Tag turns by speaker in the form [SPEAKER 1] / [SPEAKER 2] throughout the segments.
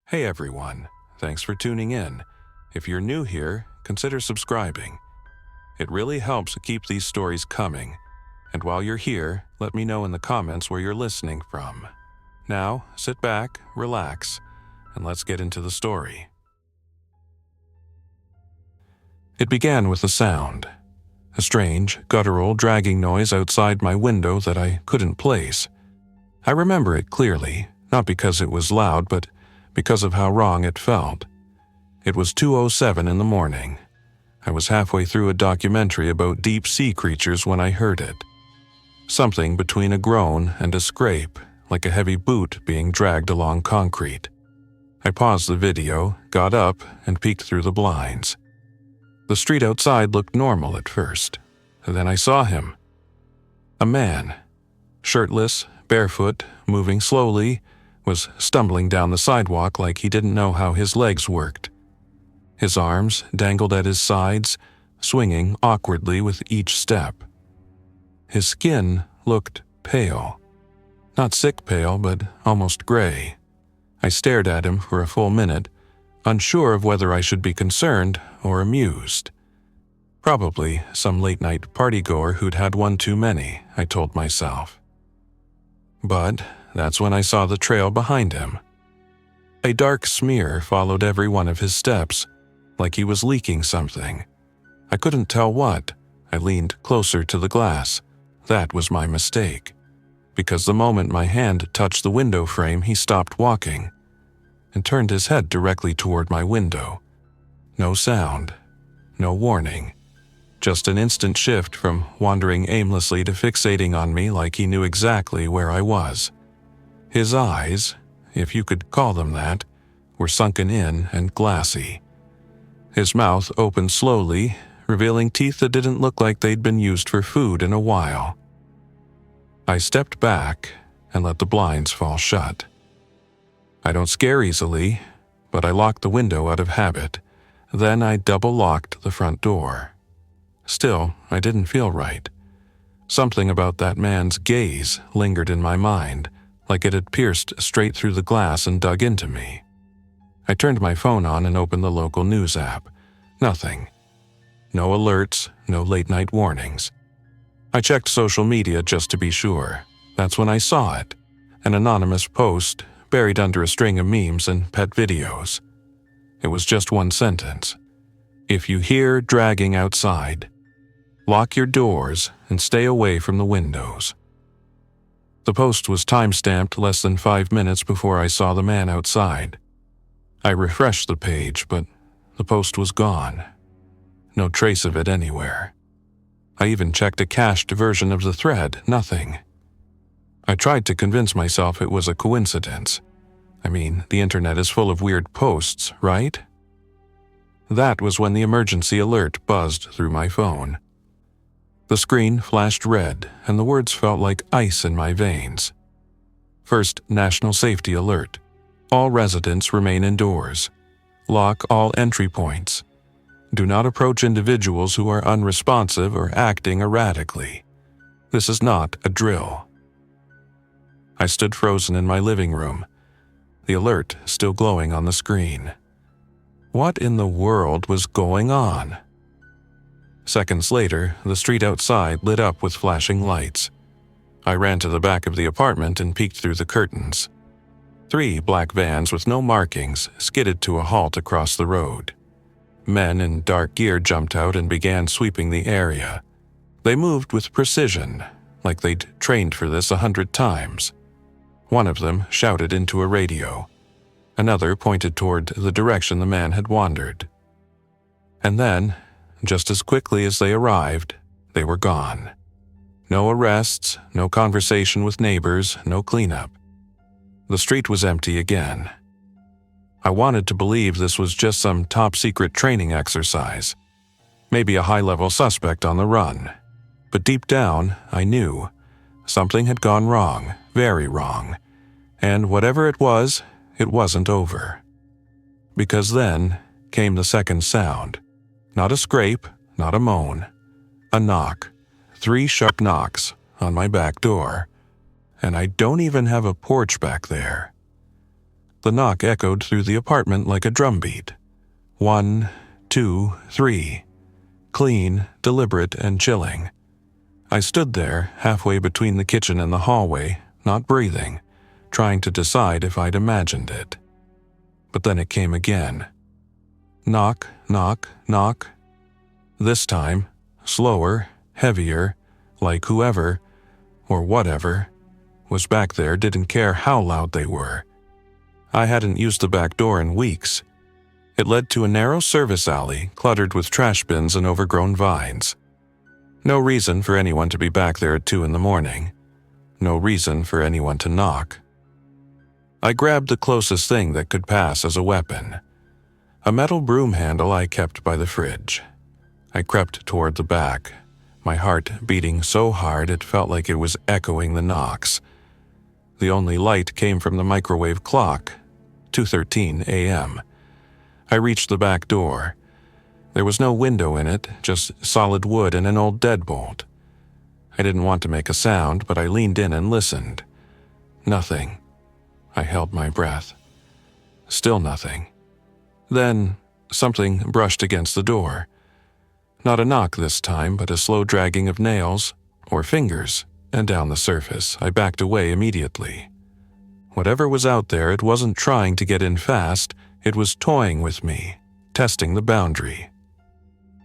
[SPEAKER 1] Hey everyone, thanks for tuning in. If you're new here, consider subscribing. It really helps keep these stories coming. And while you're here, let me know in the comments where you're listening from. Now, sit back, relax, and let's get into the story. It began with a sound. A strange, guttural, dragging noise outside my window that I couldn't place. I remember it clearly, not because it was loud, but because of how wrong it felt. It was 2:07 in the morning. I was halfway through a documentary about deep-sea creatures when I heard it. Something between a groan and a scrape, like a heavy boot being dragged along concrete. I paused the video, got up, and peeked through the blinds. The street outside looked normal at first. Then I saw him. A man, shirtless, barefoot, moving slowly, was stumbling down the sidewalk like he didn't know how his legs worked. His arms dangled at his sides, swinging awkwardly with each step. His skin looked pale. Not sick pale, but almost gray. I stared at him for a full minute, unsure of whether I should be concerned or amused. Probably some late-night partygoer who'd had one too many, I told myself. But that's when I saw the trail behind him. A dark smear followed every one of his steps, like he was leaking something. I couldn't tell what. I leaned closer to the glass. That was my mistake, because the moment my hand touched the window frame, he stopped walking and turned his head directly toward my window. No sound, no warning. Just an instant shift from wandering aimlessly to fixating on me like he knew exactly where I was. His eyes, if you could call them that, were sunken in and glassy. His mouth opened slowly, revealing teeth that didn't look like they'd been used for food in a while. I stepped back and let the blinds fall shut. I don't scare easily, but I locked the window out of habit. Then I double-locked the front door. Still, I didn't feel right. Something about that man's gaze lingered in my mind, like it had pierced straight through the glass and dug into me. I turned my phone on and opened the local news app. Nothing. No alerts, no late-night warnings. I checked social media just to be sure. That's when I saw it. An anonymous post buried under a string of memes and pet videos. It was just one sentence. If you hear dragging outside, lock your doors and stay away from the windows. The post was time-stamped less than 5 minutes before I saw the man outside. I refreshed the page, but the post was gone. No trace of it anywhere. I even checked a cached version of the thread, nothing. I tried to convince myself it was a coincidence. I mean, the internet is full of weird posts, right? That was when the emergency alert buzzed through my phone. The screen flashed red, and the words felt like ice in my veins. First, national safety alert. All residents remain indoors. Lock all entry points. Do not approach individuals who are unresponsive or acting erratically. This is not a drill. I stood frozen in my living room, the alert still glowing on the screen. What in the world was going on? Seconds later, the street outside lit up with flashing lights. I ran to the back of the apartment and peeked through the curtains. 3 black vans with no markings skidded to a halt across the road. Men in dark gear jumped out and began sweeping the area. They moved with precision, like they'd trained for this 100 times. One of them shouted into a radio. Another pointed toward the direction the man had wandered. And then, just as quickly as they arrived, they were gone. No arrests, no conversation with neighbors, no cleanup. The street was empty again. I wanted to believe this was just some top-secret training exercise, maybe a high-level suspect on the run. But deep down, I knew something had gone wrong, very wrong, and whatever it wasn't over. Because then came the second sound. Not a scrape, not a moan. A knock. 3 sharp knocks on my back door. And I don't even have a porch back there. The knock echoed through the apartment like a drumbeat. 1, 2, 3. Clean, deliberate, and chilling. I stood there, halfway between the kitchen and the hallway, not breathing, trying to decide if I'd imagined it. But then it came again. Knock, knock, knock. This time, slower, heavier, like whoever, or whatever, was back there didn't care how loud they were. I hadn't used the back door in weeks. It led to a narrow service alley cluttered with trash bins and overgrown vines. No reason for anyone to be back there at 2 in the morning. No reason for anyone to knock. I grabbed the closest thing that could pass as a weapon. A metal broom handle I kept by the fridge. I crept toward the back, my heart beating so hard it felt like it was echoing the knocks. The only light came from the microwave clock, 2:13 a.m. I reached the back door. There was no window in it, just solid wood and an old deadbolt. I didn't want to make a sound, but I leaned in and listened. Nothing. I held my breath. Still nothing. Then, something brushed against the door. Not a knock this time, but a slow dragging of nails, or fingers, and down the surface, I backed away immediately. Whatever was out there, it wasn't trying to get in fast, it was toying with me, testing the boundary.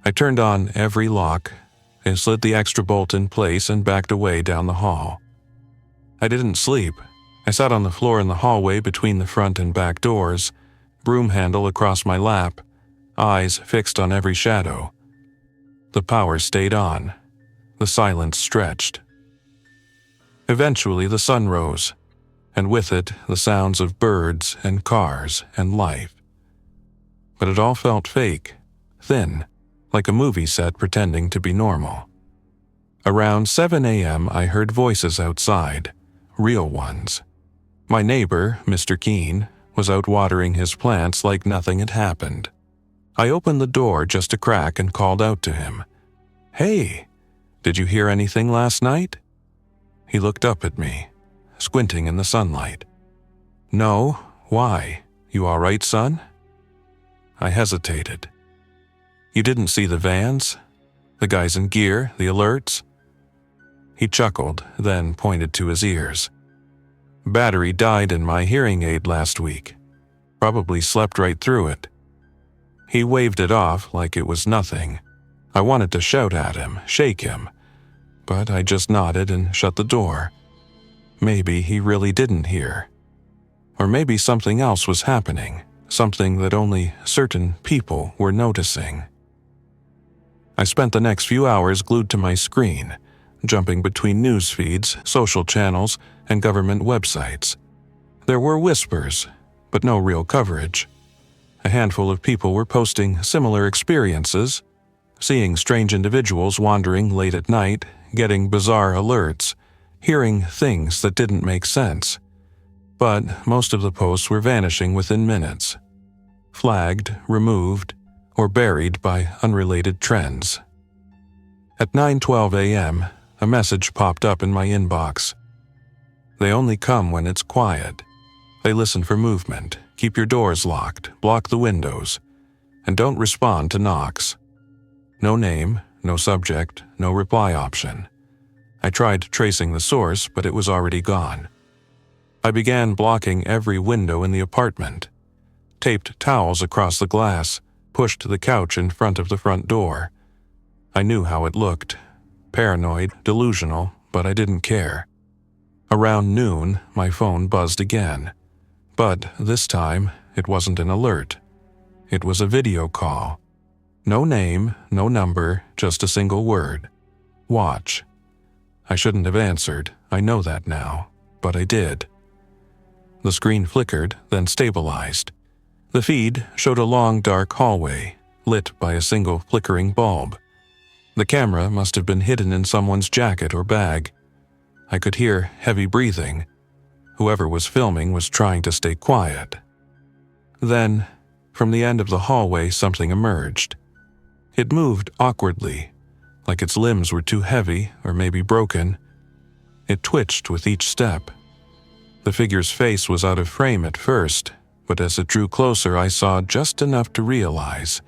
[SPEAKER 1] I turned on every lock, and slid the extra bolt in place and backed away down the hall. I didn't sleep. I sat on the floor in the hallway between the front and back doors, broom handle across my lap, eyes fixed on every shadow. The power stayed on. The silence stretched. Eventually the sun rose, and with it the sounds of birds and cars and life. But it all felt fake, thin, like a movie set pretending to be normal. Around 7 a.m. I heard voices outside, real ones. My neighbor, Mr. Keene, was out watering his plants like nothing had happened. I opened the door just a crack and called out to him. "Hey, did you hear anything last night?" He looked up at me, squinting in the sunlight. "No, why? You all right, son?" I hesitated. "You didn't see the vans? The guys in gear, the alerts?" He chuckled, then pointed to his ears. "Battery died in my hearing aid last week. Probably slept right through it." He waved it off like it was nothing. I wanted to shout at him, shake him, but I just nodded and shut the door. Maybe he really didn't hear. Or maybe something else was happening, something that only certain people were noticing. I spent the next few hours glued to my screen, jumping between news feeds, social channels, and government websites. There were whispers, but no real coverage. A handful of people were posting similar experiences, seeing strange individuals wandering late at night, getting bizarre alerts, hearing things that didn't make sense. But most of the posts were vanishing within minutes, flagged, removed, or buried by unrelated trends. At 9:12 a.m., a message popped up in my inbox. "They only come when it's quiet. They listen for movement, keep your doors locked, block the windows, and don't respond to knocks." No name, no subject, no reply option. I tried tracing the source, but it was already gone. I began blocking every window in the apartment, taped towels across the glass, pushed the couch in front of the front door. I knew how it looked. Paranoid, delusional, but I didn't care. Around noon, my phone buzzed again. But this time, it wasn't an alert. It was a video call. No name, no number, just a single word. Watch. I shouldn't have answered, I know that now, but I did. The screen flickered, then stabilized. The feed showed a long, dark hallway, lit by a single flickering bulb. The camera must have been hidden in someone's jacket or bag. I could hear heavy breathing. Whoever was filming was trying to stay quiet. Then, from the end of the hallway, something emerged. It moved awkwardly, like its limbs were too heavy or maybe broken. It twitched with each step. The figure's face was out of frame at first, but as it drew closer I saw just enough to realize.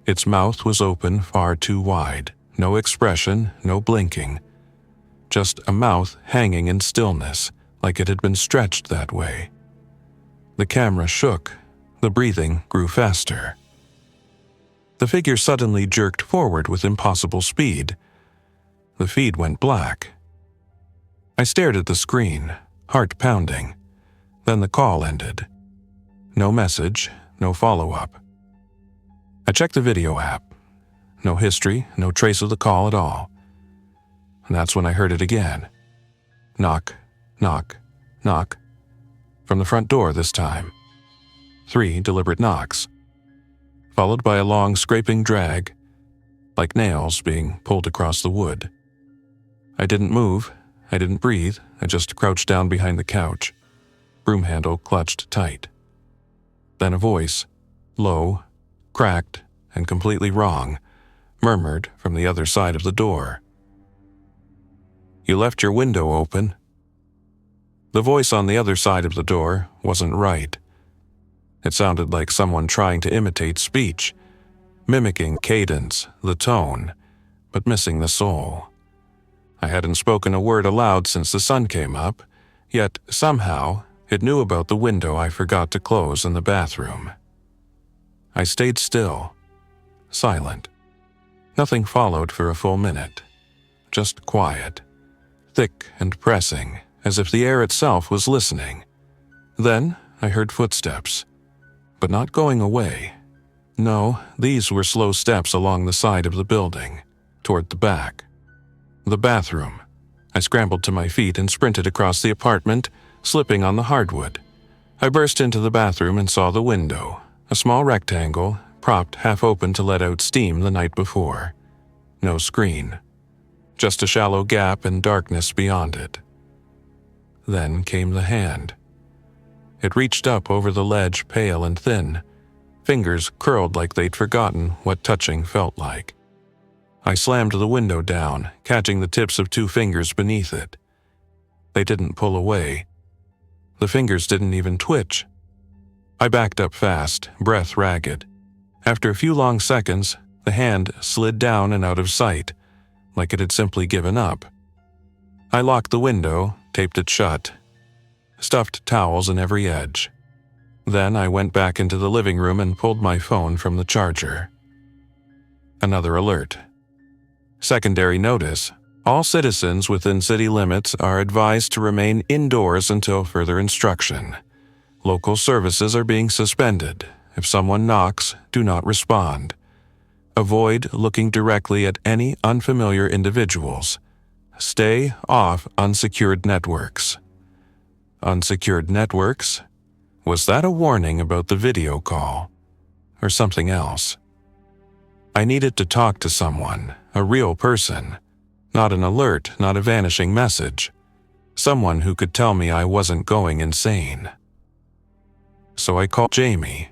[SPEAKER 1] Its mouth was open far too wide, no expression, no blinking. Just a mouth hanging in stillness, like it had been stretched that way. The camera shook. The breathing grew faster. The figure suddenly jerked forward with impossible speed. The feed went black. I stared at the screen, heart pounding. Then the call ended. No message, no follow-up. I checked the video app. No history, no trace of the call at all. And that's when I heard it again. Knock, knock, knock. From the front door this time. 3 deliberate knocks, followed by a long scraping drag, like nails being pulled across the wood. I didn't move, I didn't breathe, I just crouched down behind the couch, broom handle clutched tight. Then a voice, low, cracked, and completely wrong, murmured from the other side of the door. "You left your window open." The voice on the other side of the door wasn't right. It sounded like someone trying to imitate speech, mimicking cadence, the tone, but missing the soul. I hadn't spoken a word aloud since the sun came up, yet somehow it knew about the window I forgot to close in the bathroom. I stayed still, silent. Nothing followed for a full minute, just quiet, thick and pressing, as if the air itself was listening. Then I heard footsteps, but not going away. No, these were slow steps along the side of the building, toward the back. The bathroom. I scrambled to my feet and sprinted across the apartment, slipping on the hardwood. I burst into the bathroom and saw the window, a small rectangle, propped half open to let out steam the night before. No screen. Just a shallow gap and darkness beyond it. Then came the hand. It reached up over the ledge, pale and thin, fingers curled like they'd forgotten what touching felt like. I slammed the window down, catching the tips of 2 fingers beneath it. They didn't pull away. The fingers didn't even twitch. I backed up fast, breath ragged. After a few long seconds, the hand slid down and out of sight, like it had simply given up. I locked the window, taped it shut, stuffed towels in every edge. Then I went back into the living room and pulled my phone from the charger. Another alert. Secondary notice. All citizens within city limits are advised to remain indoors until further instruction. Local services are being suspended. If someone knocks, do not respond. Avoid looking directly at any unfamiliar individuals. Stay off unsecured networks. Unsecured networks? Was that a warning about the video call? Or something else? I needed to talk to someone, a real person. Not an alert, not a vanishing message. Someone who could tell me I wasn't going insane. So I called Jamie.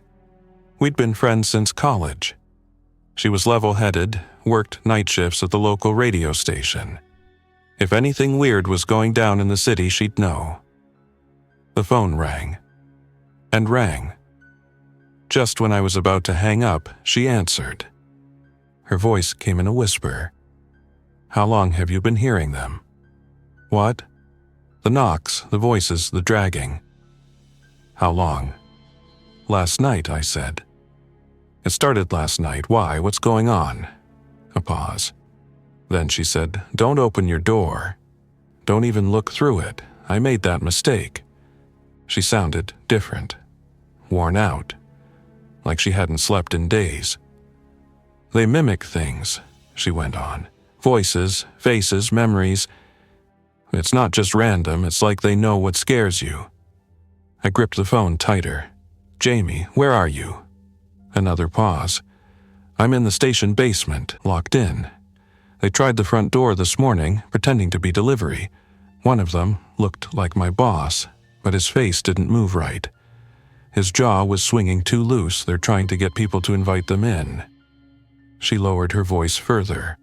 [SPEAKER 1] We'd been friends since college. She was level-headed, worked night shifts at the local radio station. If anything weird was going down in the city, she'd know. The phone rang. And rang. Just when I was about to hang up, she answered. Her voice came in a whisper. "How long have you been hearing them?" "What?" "The knocks, the voices, the dragging." "How long?" "Last night," I said. "It started last night. Why? What's going on?" A pause. Then she said, "Don't open your door. Don't even look through it. I made that mistake." She sounded different, worn out, like she hadn't slept in days. "They mimic things," she went on. "Voices, faces, memories. It's not just random, it's like they know what scares you." I gripped the phone tighter. "Jamie, where are you?" Another pause. "I'm in the station basement, locked in. They tried the front door this morning, pretending to be delivery. One of them looked like my boss, but his face didn't move right. His jaw was swinging too loose. They're trying to get people to invite them in." She lowered her voice further.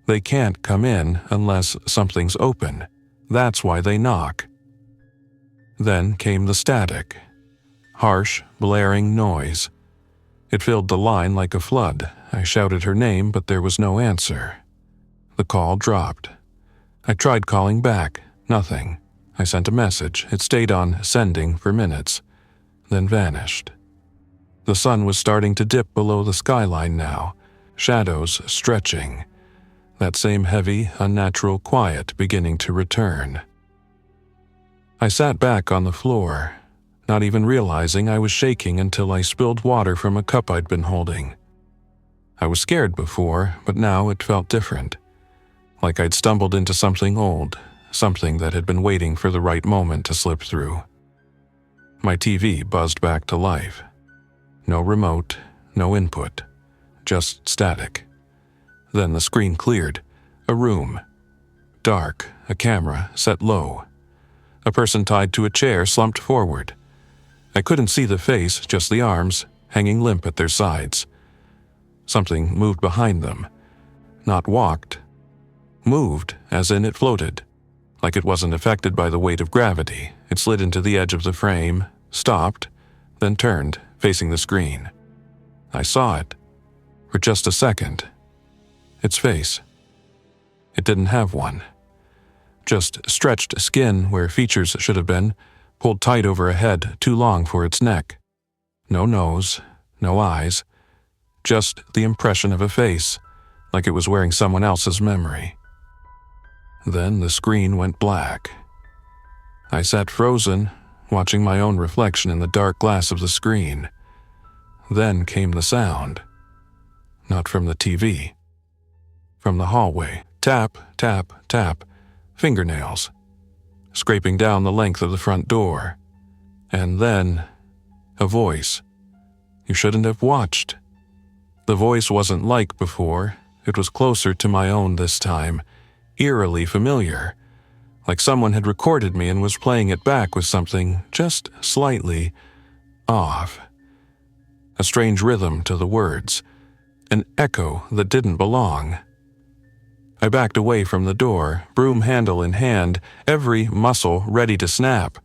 [SPEAKER 1] "They can't come in unless something's open. That's why they knock." Then came the static. harsh, blaring noise. It filled the line like a flood. I shouted her name, but there was no answer. The call dropped. I tried calling back. Nothing. I sent a message. It stayed on sending for minutes, then vanished. The sun was starting to dip below the skyline now, shadows stretching, that same heavy, unnatural quiet beginning to return. I sat back on the floor, not even realizing I was shaking until I spilled water from a cup I'd been holding. I was scared before, but now it felt different, like I'd stumbled into something old, something that had been waiting for the right moment to slip through. My TV buzzed back to life. No remote, no input, just static. Then the screen cleared. A room. Dark, a camera set low. A person tied to a chair slumped forward. I couldn't see the face, just the arms, hanging limp at their sides. Something moved behind them. Not walked. Moved, as in it floated. Like it wasn't affected by the weight of gravity. It slid into the edge of the frame, stopped, then turned, facing the screen. I saw it. For just a second. Its face. It didn't have one. Just stretched skin where features should have been, pulled tight over a head too long for its neck. No nose, no eyes. Just the impression of a face, like it was wearing someone else's memory. Then the screen went black. I sat frozen, watching my own reflection in the dark glass of the screen. Then came the sound. Not from the TV. From the hallway. Tap, tap, tap. Fingernails. Scraping down the length of the front door. And then, a voice. You shouldn't have watched. The voice wasn't like before. It was closer to my own this time. Eerily familiar. Like someone had recorded me and was playing it back with something just slightly off. A strange rhythm to the words. An echo that didn't belong. I backed away from the door, broom handle in hand, every muscle ready to snap.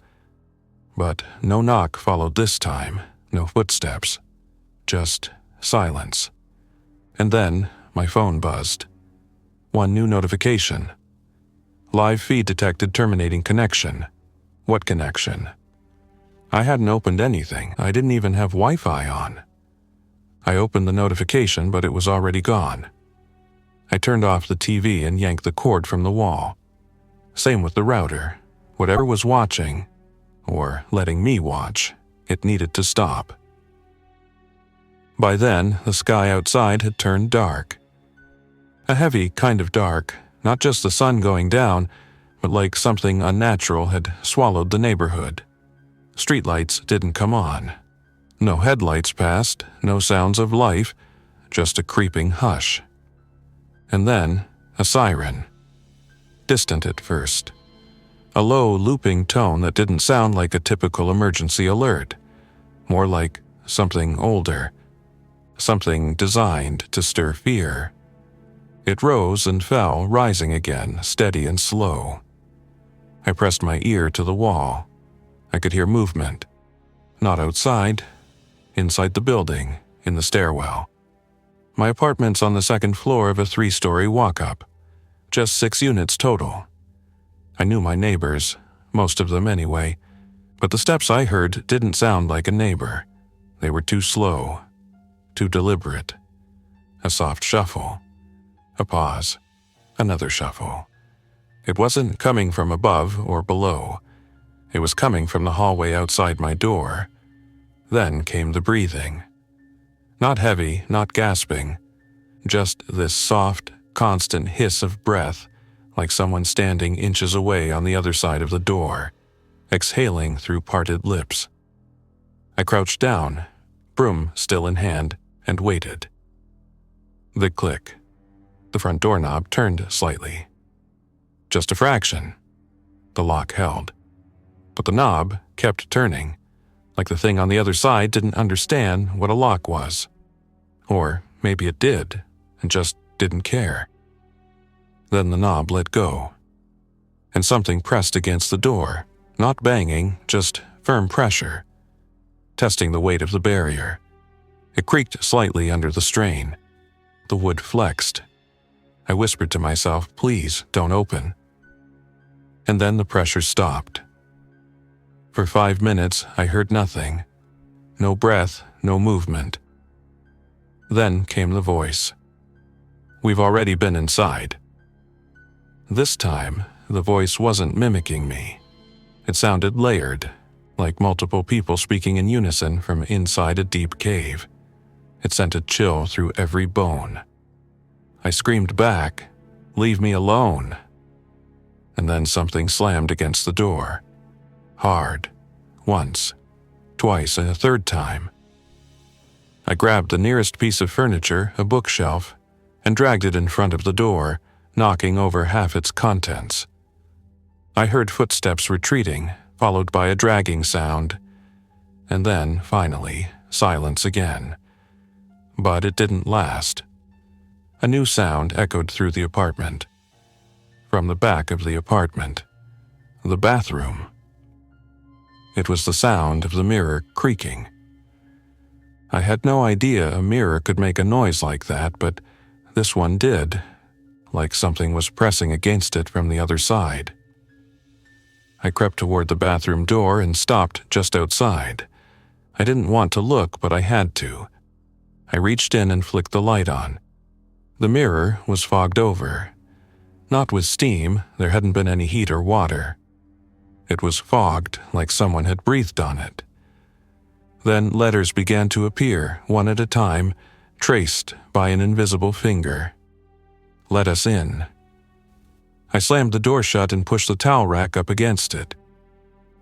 [SPEAKER 1] But no knock followed this time, no footsteps. Just silence. And then my phone buzzed. One new notification. Live feed detected terminating connection. What connection? I hadn't opened anything. I didn't even have Wi-Fi on. I opened the notification, but it was already gone. I turned off the TV and yanked the cord from the wall. Same with the router. Whatever was watching, or letting me watch, it needed to stop. By then, the sky outside had turned dark. A heavy kind of dark, not just the sun going down, but like something unnatural had swallowed the neighborhood. Streetlights didn't come on. No headlights passed, no sounds of life, just a creeping hush. And then, a siren. Distant at first. A low, looping tone that didn't sound like a typical emergency alert. More like something older. Something designed to stir fear. It rose and fell, rising again, steady and slow. I pressed my ear to the wall. I could hear movement. Not outside. Inside the building, in the stairwell. My apartment's on the second floor of a 3-story walk-up. Just 6 units total. I knew my neighbors, most of them anyway, but the steps I heard didn't sound like a neighbor. They were too slow, too deliberate. A soft shuffle. A pause. Another shuffle. It wasn't coming from above or below. It was coming from the hallway outside my door. Then came the breathing. Not heavy, not gasping. Just this soft, constant hiss of breath, like someone standing inches away on the other side of the door, exhaling through parted lips. I crouched down, broom still in hand, and waited. The click. The front doorknob turned slightly. Just a fraction. The lock held. But the knob kept turning, like the thing on the other side didn't understand what a lock was. Or maybe it did, and just didn't care. Then the knob let go. And something pressed against the door, not banging, just firm pressure. testing the weight of the barrier. It creaked slightly under the strain. The wood flexed. I whispered to myself, "Please, don't open." And then the pressure stopped. For 5 minutes, I heard nothing. No breath, no movement. Then came the voice. "We've already been inside." This time, the voice wasn't mimicking me. It sounded layered, like multiple people speaking in unison from inside a deep cave. It sent a chill through every bone. I screamed back, "Leave me alone." And then something slammed against the door. Hard. Once. Twice, and a third time. I grabbed the nearest piece of furniture, a bookshelf, and dragged it in front of the door, knocking over half its contents. I heard footsteps retreating, followed by a dragging sound, and then, finally, silence again. But it didn't last. A new sound echoed through the apartment. From the back of the apartment. The bathroom. It was the sound of the mirror creaking. I had no idea a mirror could make a noise like that, but this one did, like something was pressing against it from the other side. I crept toward the bathroom door and stopped just outside. I didn't want to look, but I had to. I reached in and flicked the light on. The mirror was fogged over. Not with steam, there hadn't been any heat or water. It was fogged like someone had breathed on it. Then letters began to appear, one at a time, traced by an invisible finger. "Let us in." I slammed the door shut and pushed the towel rack up against it.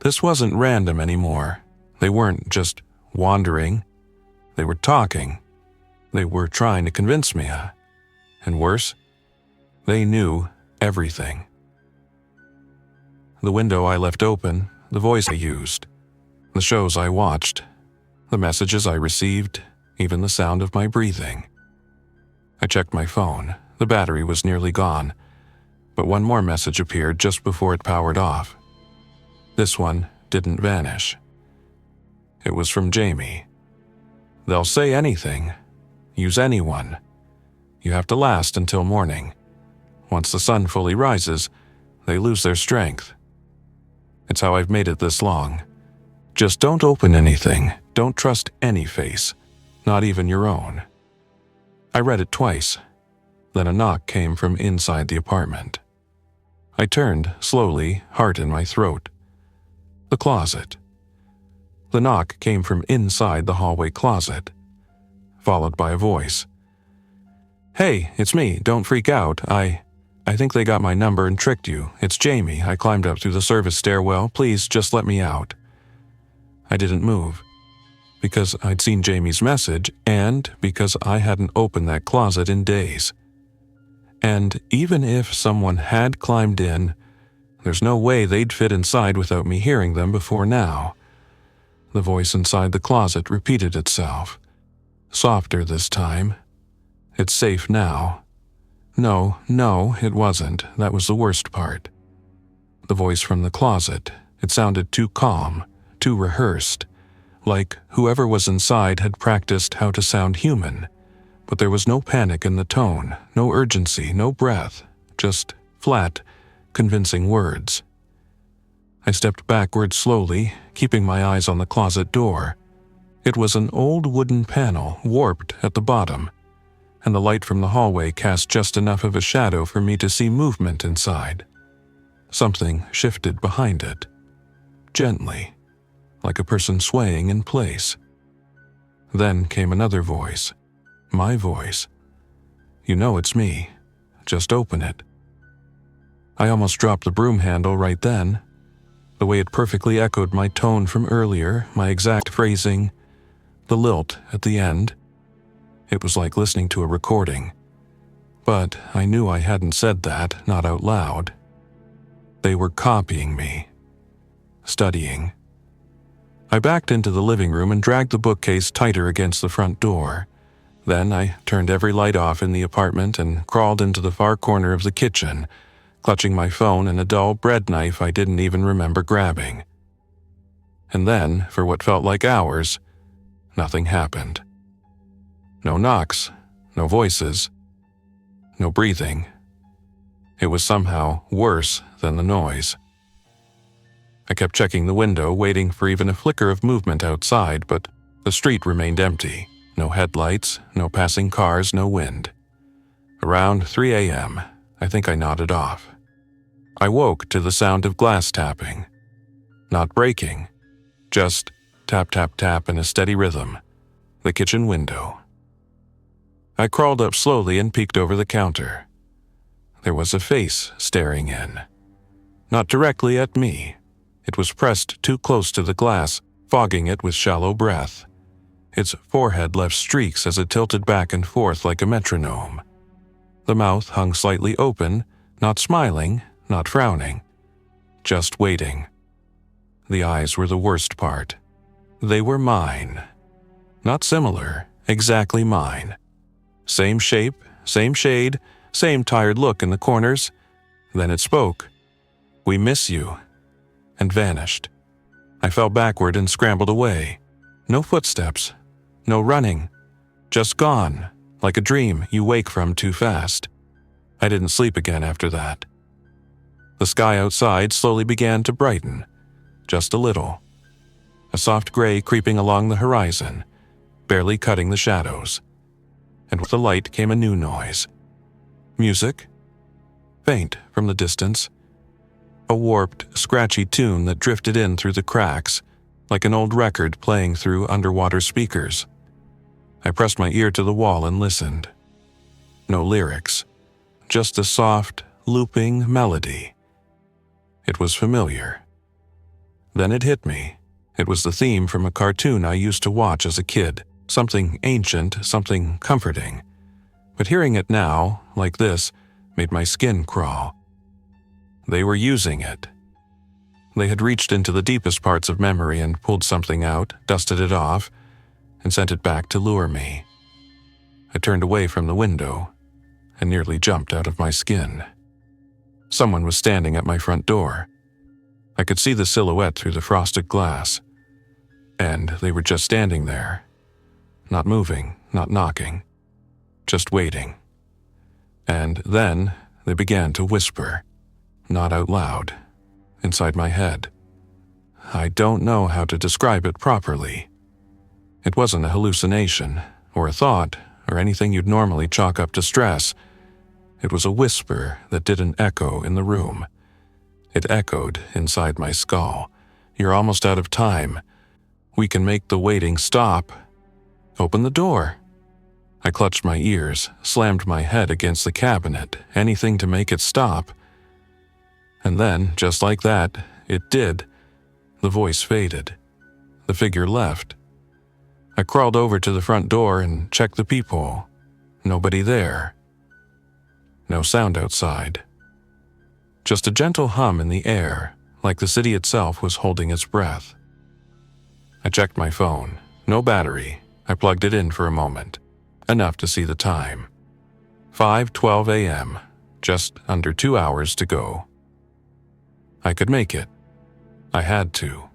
[SPEAKER 1] This wasn't random anymore. They weren't just wandering. They were talking. They were trying to convince me. And worse, they knew everything. The window I left open, the voice I used, the shows I watched, the messages I received, even the sound of my breathing. I checked my phone. The battery was nearly gone, but one more message appeared just before it powered off. This one didn't vanish. It was from Jamie. "They'll say anything. Use anyone. You have to last until morning. Once the sun fully rises, they lose their strength. It's how I've made it this long. Just don't open anything. Don't trust any face, not even your own." I read it twice. Then a knock came from inside the apartment. I turned, slowly, heart in my throat. The closet. The knock came from inside the hallway closet, followed by a voice. "Hey, it's me. Don't freak out. I think they got my number and tricked you. It's Jamie. I climbed up through the service stairwell. Please, just let me out." I didn't move, because I'd seen Jamie's message and because I hadn't opened that closet in days. And even if someone had climbed in, there's no way they'd fit inside without me hearing them before now. The voice inside the closet repeated itself, softer this time. "It's safe now." No, it wasn't. That was the worst part. The voice from the closet, it sounded too calm, too rehearsed, like whoever was inside had practiced how to sound human. But there was no panic in the tone, no urgency, no breath, just flat, convincing words. I stepped backward slowly, keeping my eyes on the closet door. It was an old wooden panel, warped at the bottom, and the light from the hallway cast just enough of a shadow for me to see movement inside. Something shifted behind it, gently, like a person swaying in place. Then came another voice. My voice. "You know it's me. Just open it." I almost dropped the broom handle right then. The way it perfectly echoed my tone from earlier, my exact phrasing, the lilt at the end. It was like listening to a recording. But I knew I hadn't said that, not out loud. They were copying me. Studying. I backed into the living room and dragged the bookcase tighter against the front door. Then I turned every light off in the apartment and crawled into the far corner of the kitchen, clutching my phone and a dull bread knife I didn't even remember grabbing. And then, for what felt like hours, nothing happened. No knocks, no voices, no breathing. It was somehow worse than the noise. I kept checking the window, waiting for even a flicker of movement outside, but the street remained empty. No headlights, no passing cars, no wind. Around 3 a.m., I think I nodded off. I woke to the sound of glass tapping. Not breaking, just tap, tap, tap in a steady rhythm. The kitchen window. I crawled up slowly and peeked over the counter. There was a face staring in. Not directly at me. It was pressed too close to the glass, fogging it with shallow breath. Its forehead left streaks as it tilted back and forth like a metronome. The mouth hung slightly open, not smiling, not frowning. Just waiting. The eyes were the worst part. They were mine. Not similar, exactly mine. Same shape, same shade, same tired look in the corners. Then it spoke. "We miss you," and vanished. I fell backward and scrambled away. No footsteps, no running, just gone, like a dream you wake from too fast. I didn't sleep again after that. The sky outside slowly began to brighten, just a little. A soft gray creeping along the horizon, barely cutting the shadows. And with the light came a new noise. Music? Faint from the distance. A warped, scratchy tune that drifted in through the cracks, like an old record playing through underwater speakers. I pressed my ear to the wall and listened. No lyrics, just a soft, looping melody. It was familiar. Then it hit me. It was the theme from a cartoon I used to watch as a kid, something ancient, something comforting. But hearing it now, like this, made my skin crawl. They were using it. They had reached into the deepest parts of memory and pulled something out, dusted it off, and sent it back to lure me. I turned away from the window and nearly jumped out of my skin. Someone was standing at my front door. I could see the silhouette through the frosted glass. And they were just standing there. Not moving, not knocking. Just waiting. And then they began to whisper. Not out loud. Inside my head. I don't know how to describe it properly. It wasn't a hallucination, or a thought, or anything you'd normally chalk up to stress. It was a whisper that didn't echo in the room. It echoed inside my skull. You're almost out of time. We can make the waiting stop. Open the door. I clutched my ears, slammed my head against the cabinet, anything to make it stop. And then, just like that, it did. The voice faded. The figure left. I crawled over to the front door and checked the peephole. Nobody there. No sound outside. Just a gentle hum in the air, like the city itself was holding its breath. I checked my phone. No battery. I plugged it in for a moment. Enough to see the time. 5:12 a.m. Just under 2 hours to go. I could make it. I had to.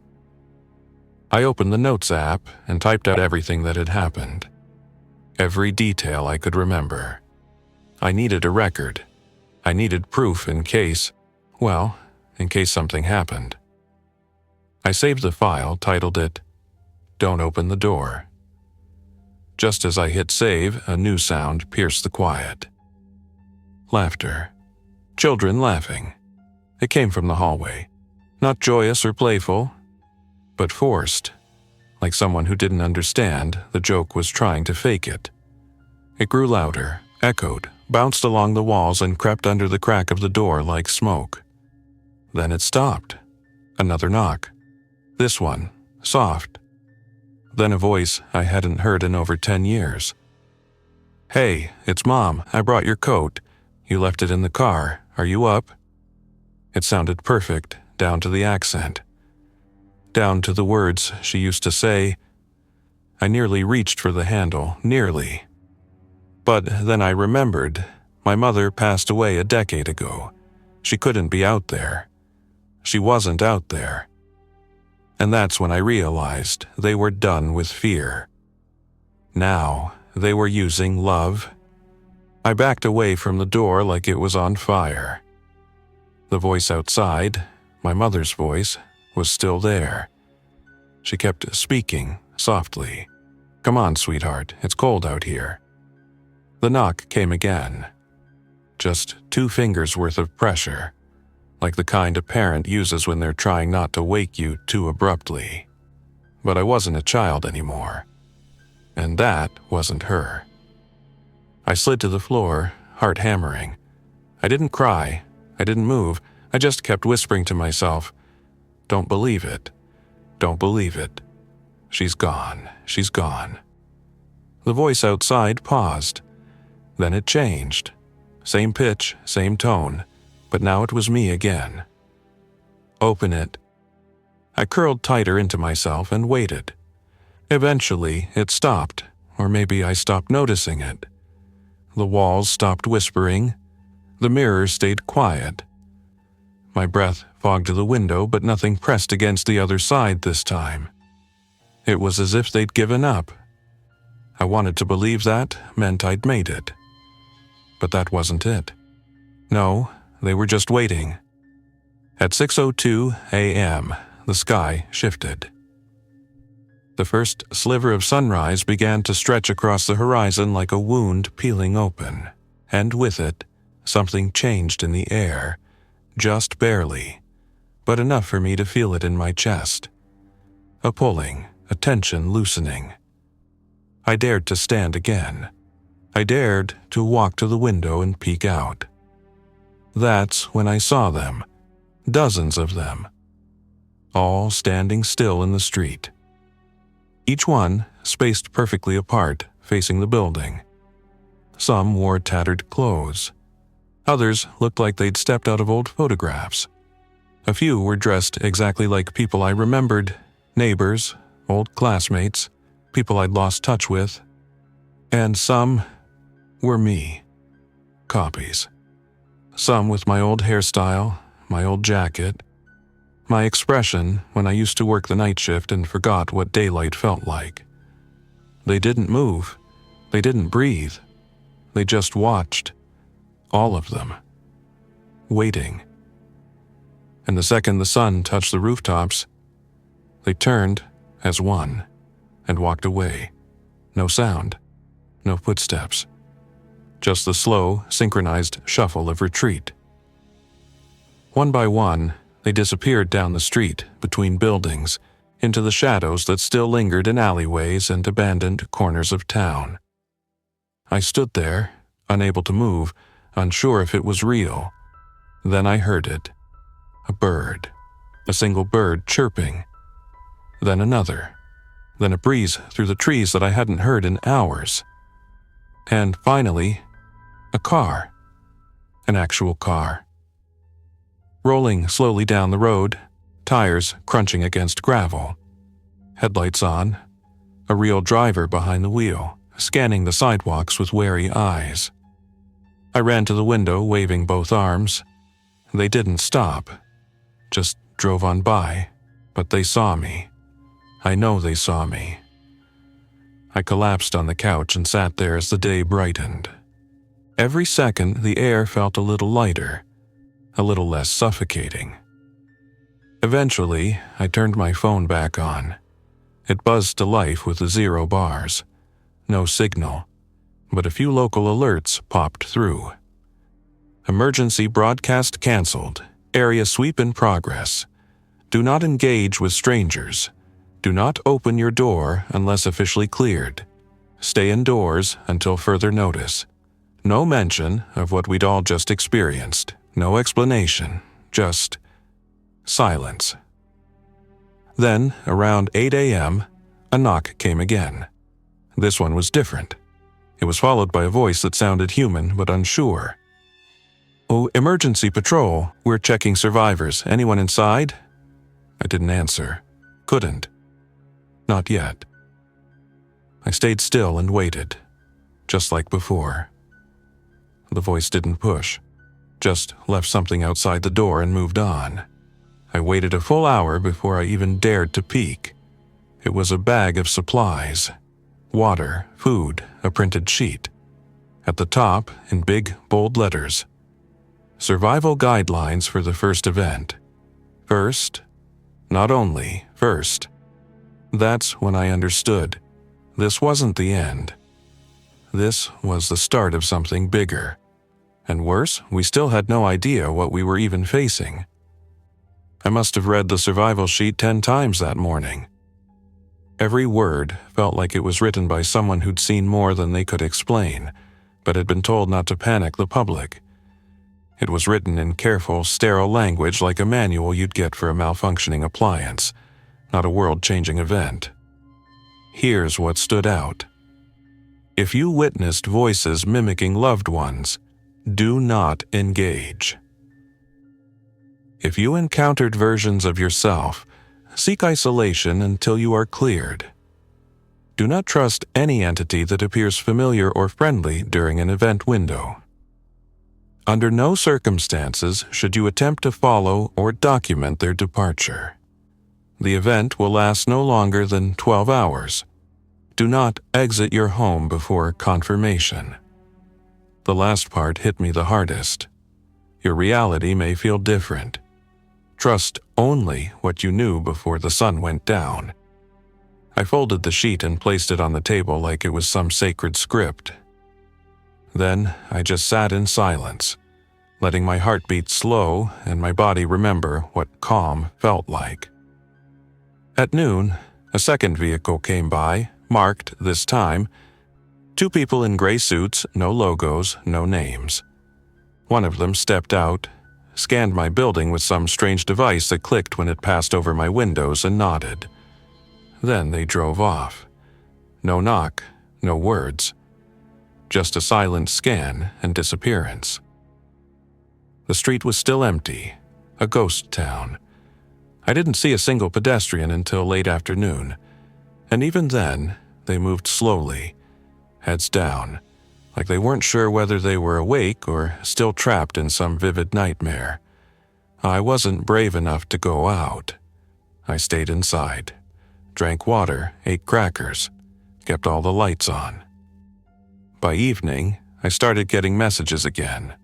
[SPEAKER 1] I opened the Notes app and typed out everything that had happened. Every detail I could remember. I needed a record. I needed proof in case something happened. I saved the file, titled it, "Don't Open the Door." Just as I hit save, a new sound pierced the quiet. Laughter. Children laughing. It came from the hallway. Not joyous or playful, but forced. Like someone who didn't understand the joke was trying to fake it. It grew louder, echoed, bounced along the walls and crept under the crack of the door like smoke. Then it stopped. Another knock. This one, soft. Then a voice I hadn't heard in over 10 years. "Hey, it's Mom. I brought your coat. You left it in the car. Are you up?" It sounded perfect, down to the accent. Down to the words she used to say. I nearly reached for the handle, nearly. But then I remembered. My mother passed away a decade ago. She couldn't be out there. She wasn't out there. And that's when I realized they were done with fear. Now they were using love. I backed away from the door like it was on fire. The voice outside, my mother's voice, was still there. She kept speaking softly. "Come on, sweetheart, it's cold out here." The knock came again. Just 2 fingers worth of pressure, like the kind a parent uses when they're trying not to wake you too abruptly. But I wasn't a child anymore. And that wasn't her. I slid to the floor, heart hammering. I didn't cry. I didn't move. I just kept whispering to myself, "Don't believe it. Don't believe it. She's gone. She's gone." The voice outside paused. Then it changed. Same pitch, same tone, but now it was me again. "Open it." I curled tighter into myself and waited. Eventually, it stopped, or maybe I stopped noticing it. The walls stopped whispering. The mirror stayed quiet. My breath fogged the window, but nothing pressed against the other side this time. It was as if they'd given up. I wanted to believe that meant I'd made it. But that wasn't it. No, they were just waiting. At 6:02 a.m., the sky shifted. The first sliver of sunrise began to stretch across the horizon like a wound peeling open, and with it, something changed in the air, just barely, but enough for me to feel it in my chest. A pulling, a tension loosening. I dared to stand again. I dared to walk to the window and peek out. That's when I saw them, dozens of them, all standing still in the street. Each one spaced perfectly apart, facing the building. Some wore tattered clothes. Others looked like they'd stepped out of old photographs. A few were dressed exactly like people I remembered, neighbors, old classmates, people I'd lost touch with. And some were me. Copies. Some with my old hairstyle, my old jacket, my expression when I used to work the night shift and forgot what daylight felt like. They didn't move. They didn't breathe. They just watched. All of them. Waiting. And the second the sun touched the rooftops, they turned as one and walked away. No sound. No footsteps. Just the slow, synchronized shuffle of retreat. One by one, they disappeared down the street, between buildings, into the shadows that still lingered in alleyways and abandoned corners of town. I stood there, unable to move, unsure if it was real. Then I heard it. A bird. A single bird chirping. Then another. Then a breeze through the trees that I hadn't heard in hours. And finally, a car. An actual car. Rolling slowly down the road, tires crunching against gravel. Headlights on. A real driver behind the wheel, scanning the sidewalks with wary eyes. I ran to the window, waving both arms. They didn't stop. Just drove on by, but they saw me. I know they saw me. I collapsed on the couch and sat there as the day brightened. Every second, the air felt a little lighter, a little less suffocating. Eventually, I turned my phone back on. It buzzed to life with the 0 bars. No signal, but a few local alerts popped through. Emergency broadcast canceled. Area sweep in progress. Do not engage with strangers. Do not open your door unless officially cleared. Stay indoors until further notice. No mention of what we'd all just experienced. No explanation. Just silence. Then, around 8 a.m., a knock came again. This one was different. It was followed by a voice that sounded human but unsure. "Oh, emergency patrol. We're checking survivors. Anyone inside?" I didn't answer. Couldn't. Not yet. I stayed still and waited, just like before. The voice didn't push, just left something outside the door and moved on. I waited a full hour before I even dared to peek. It was a bag of supplies. Water, food, a printed sheet. At the top, in big, bold letters, Survival Guidelines for the First Event. First, not only first. That's when I understood. This wasn't the end. This was the start of something bigger. And worse, we still had no idea what we were even facing. I must have read the survival sheet 10 times that morning. Every word felt like it was written by someone who'd seen more than they could explain, but had been told not to panic the public. It was written in careful, sterile language like a manual you'd get for a malfunctioning appliance, not a world-changing event. Here's what stood out. If you witnessed voices mimicking loved ones, do not engage. If you encountered versions of yourself, seek isolation until you are cleared. Do not trust any entity that appears familiar or friendly during an event window. Under no circumstances should you attempt to follow or document their departure. The event will last no longer than 12 hours. Do not exit your home before confirmation. The last part hit me the hardest. Your reality may feel different. Trust only what you knew before the sun went down. I folded the sheet and placed it on the table like it was some sacred script. Then I just sat in silence, letting my heart beat slow and my body remember what calm felt like. At noon, a second vehicle came by, marked this time. 2 people in gray suits, no logos, no names. One of them stepped out, scanned my building with some strange device that clicked when it passed over my windows and nodded. Then they drove off. No knock, no words. Just a silent scan and disappearance. The street was still empty, a ghost town. I didn't see a single pedestrian until late afternoon, and even then, they moved slowly, heads down, like they weren't sure whether they were awake or still trapped in some vivid nightmare. I wasn't brave enough to go out. I stayed inside, drank water, ate crackers, kept all the lights on. By evening, I started getting messages again.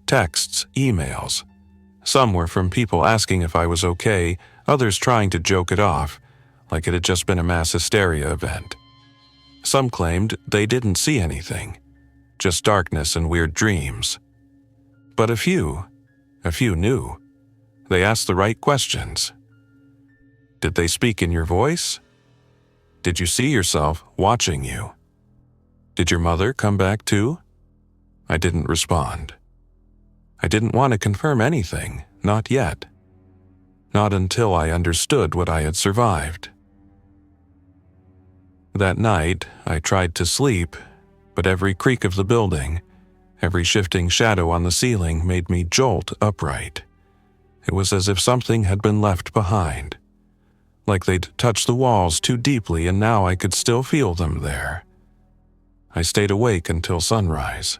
[SPEAKER 1] Texts, emails. Some were from people asking if I was okay, others trying to joke it off, like it had just been a mass hysteria event. Some claimed they didn't see anything, just darkness and weird dreams. But a few knew. They asked the right questions. Did they speak in your voice? Did you see yourself watching you? Did your mother come back too? I didn't respond. I didn't want to confirm anything, not yet. Not until I understood what I had survived. That night, I tried to sleep, but every creak of the building, every shifting shadow on the ceiling made me jolt upright. It was as if something had been left behind, like they'd touched the walls too deeply and now I could still feel them there. I stayed awake until sunrise.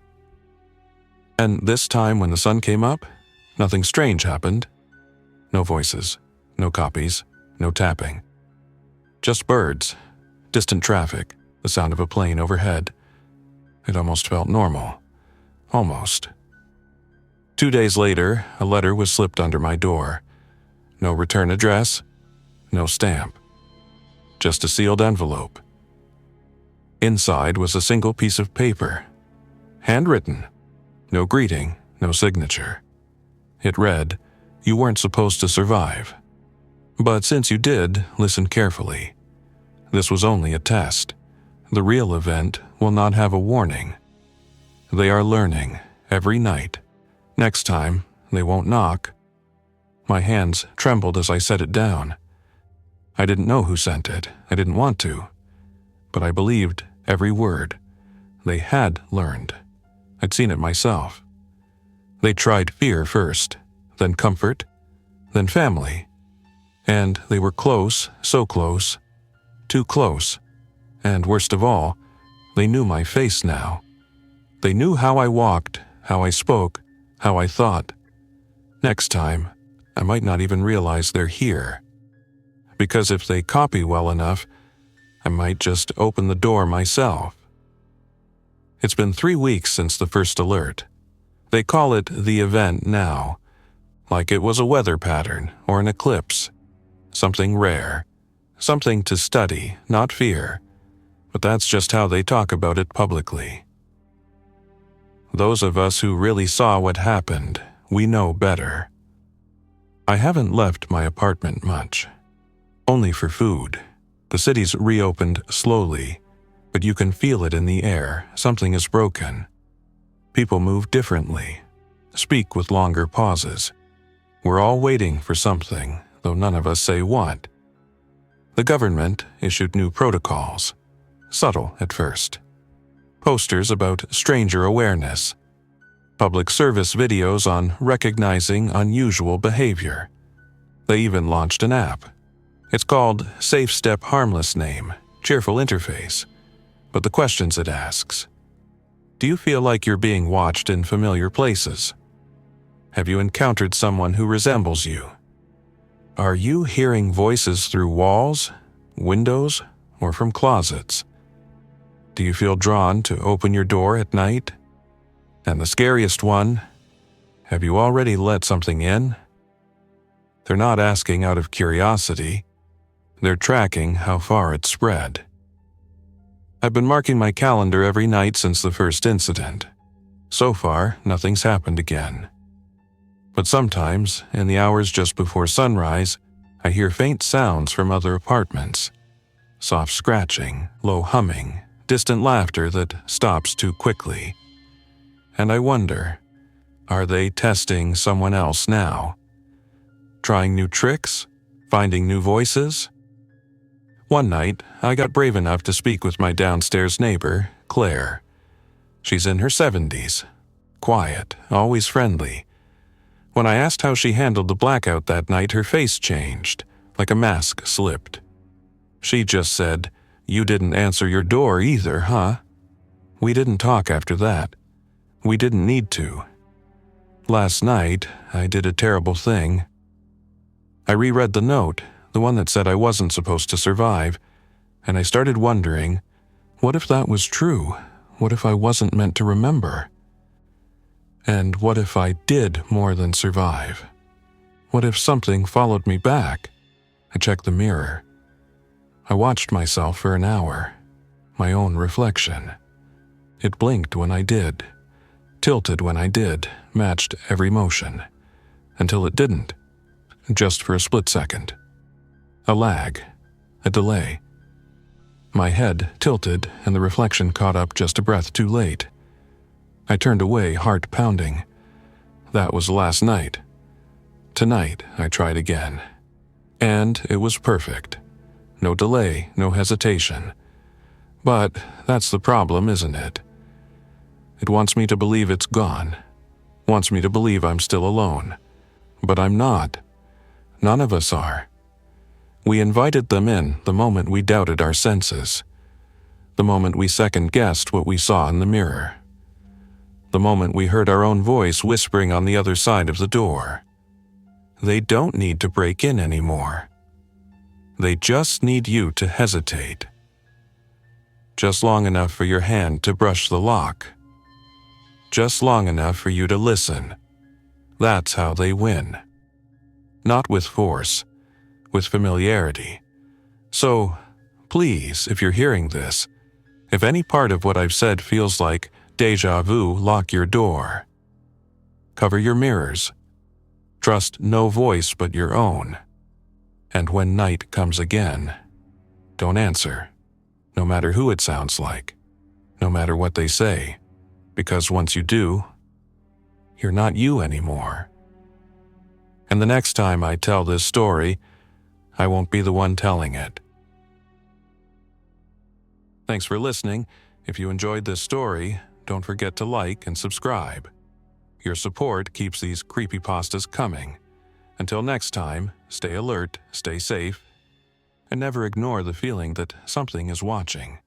[SPEAKER 1] And this time when the sun came up, nothing strange happened. No voices, no copies, no tapping. Just birds, distant traffic, the sound of a plane overhead. It almost felt normal. Almost. 2 days later, a letter was slipped under my door. No return address, no stamp. Just a sealed envelope. Inside was a single piece of paper. Handwritten. No greeting, no signature. It read, "You weren't supposed to survive. But since you did, listen carefully. This was only a test. The real event will not have a warning. They are learning every night. Next time, they won't knock." My hands trembled as I set it down. I didn't know who sent it. I didn't want to. But I believed every word. They had learned. I'd seen it myself. They tried fear first, then comfort, then family. And they were close, so close, too close. And worst of all, they knew my face now. They knew how I walked, how I spoke, how I thought. Next time, I might not even realize they're here. Because if they copy well enough, I might just open the door myself. It's been 3 weeks since the first alert. They call it the event now, like it was a weather pattern or an eclipse. Something rare. Something to study, not fear. But that's just how they talk about it publicly. Those of us who really saw what happened, we know better. I haven't left my apartment much. Only for food. The city's reopened slowly, but you can feel it in the air. Something is broken. People move differently, speak with longer pauses. We're all waiting for something, though none of us say what. The government issued new protocols, subtle at first. Posters about stranger awareness. Public service videos on recognizing unusual behavior. They even launched an app. It's called Safe Step Harmless Name, cheerful interface. But the questions it asks. Do you feel like you're being watched in familiar places? Have you encountered someone who resembles you? Are you hearing voices through walls, windows, or from closets? Do you feel drawn to open your door at night? And the scariest one, have you already let something in? They're not asking out of curiosity. They're tracking how far it's spread. I've been marking my calendar every night since the first incident. So far, nothing's happened again. But sometimes, in the hours just before sunrise, I hear faint sounds from other apartments. Soft scratching, low humming, distant laughter that stops too quickly. And I wonder, are they testing someone else now? Trying new tricks? Finding new voices? One night, I got brave enough to speak with my downstairs neighbor, Claire. She's in her 70s. Quiet, always friendly. When I asked how she handled the blackout that night, her face changed, like a mask slipped. She just said, "You didn't answer your door either, huh?" We didn't talk after that. We didn't need to. Last night, I did a terrible thing. I reread the note, the one that said I wasn't supposed to survive, and I started wondering, what if that was true? What if I wasn't meant to remember? And what if I did more than survive? What if something followed me back? I checked the mirror. I watched myself for an hour, my own reflection. It blinked when I did, tilted when I did, matched every motion, until it didn't, just for a split second. A lag, a delay. My head tilted and the reflection caught up just a breath too late. I turned away, heart pounding. That was last night. Tonight, I tried again. And it was perfect. No delay, no hesitation. But that's the problem, isn't it? It wants me to believe it's gone. Wants me to believe I'm still alone. But I'm not. None of us are. We invited them in the moment we doubted our senses. The moment we second-guessed what we saw in the mirror. The moment we heard our own voice whispering on the other side of the door. They don't need to break in anymore. They just need you to hesitate. Just long enough for your hand to brush the lock. Just long enough for you to listen. That's how they win. Not with force, with familiarity. So, please, if you're hearing this, if any part of what I've said feels like déjà vu, lock your door. Cover your mirrors. Trust no voice but your own. And when night comes again, don't answer, no matter who it sounds like, no matter what they say, because once you do, you're not you anymore. And the next time I tell this story, I won't be the one telling it. Thanks for listening. If you enjoyed this story, don't forget to like and subscribe. Your support keeps these creepypastas coming. Until next time, stay alert, stay safe, and never ignore the feeling that something is watching.